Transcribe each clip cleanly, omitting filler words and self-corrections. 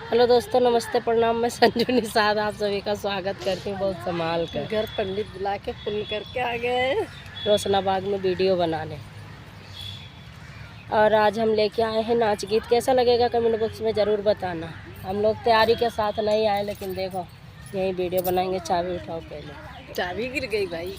Hello दोस्तों, नमस्ते, प्रणाम। मैं संजू निषाद आप सभी का स्वागत करती हूँ बहुत संभाल कर। घर पंडित बुला के पुण्य करके आ गए रोशनाबाग में वीडियो बनाने। और आज हम लेके आए हैं नाच गीत। कैसा लगेगा कमेंट बॉक्स में ज़रूर बताना। हम लोग तैयारी के साथ नहीं आए, लेकिन देखो यही वीडियो बनाएंगे। चाबी उठाओ पहले। चाबी गिर गई भाई।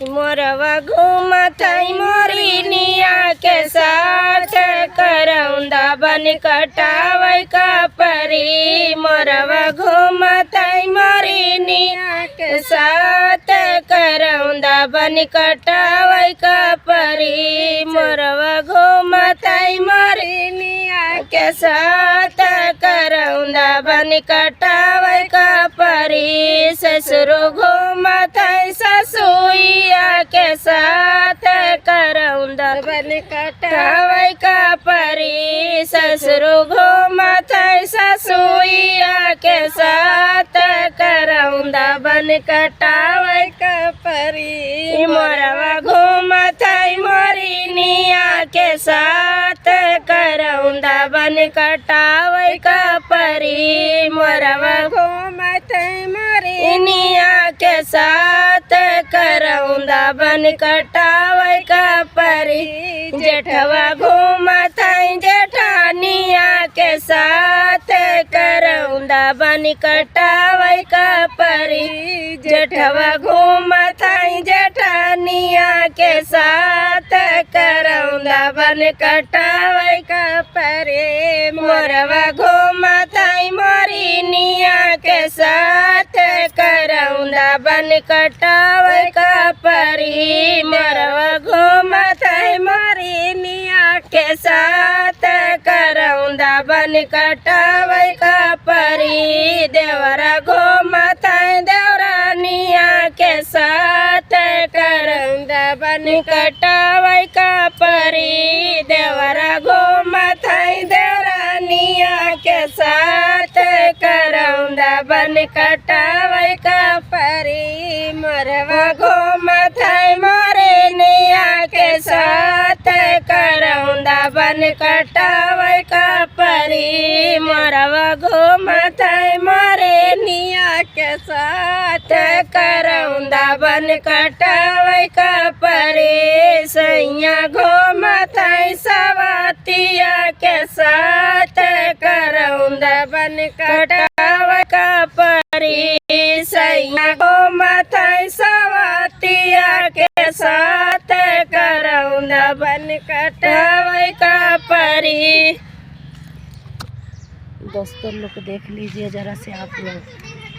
मोरवा घूमत मोरिनिया के साथ करौंदा बन कटावै का परी। मोरवा घूमत मोरिनिया के साथ करौंदा बन कटावै का परी। मोरवा घूमत मोरिनिया के साथ करौंदा बन कटावै का परी। ससुर घूमत ससुइया के साथ करौंदा बन कटावै का परी। ससुर घूमत ससुइया के साथ करौंदा बन कटावै का परी। मोरवा घूमत मोरिनिया के साथ करौंदा बन कटावै का परी। मोरवा घूमत मोरिनिया के साथ करौंदा बन कटावै का परी। जेठवा घूमत जेठानिया के साथ करौंदा बन कटावै का परी। जेठवा घूमत जेठानिया के साथ करौंदा बन कटावै का परी। मोरवा घूमत मोरिनिया के साथ करौंदा बन कटावै का परी। मोरवा घूमत मोरिनिया के साथ करौंदा बन कटावै का परी। देवरा घूमत देवरानिया के साथ करौंदा बन कटावै का परी। देवरा घूमत देवरानिया के साथ करौंदा बन कटावै का परी। मोरवा घूमत मोरिनिया के साथ करौंदा बन कटावै का परी। मोरवा घूमत मोरिनिया के साथ करौंदा बन कटावै का परी। सैया घूमत सवतिया के साथ करौंदा बन कटावै का परी। सैया घूमत सवतिया के साथ करौंदा बन कटावै का परी। दोस्तों लोग देख लीजिए जरा से आप लोग।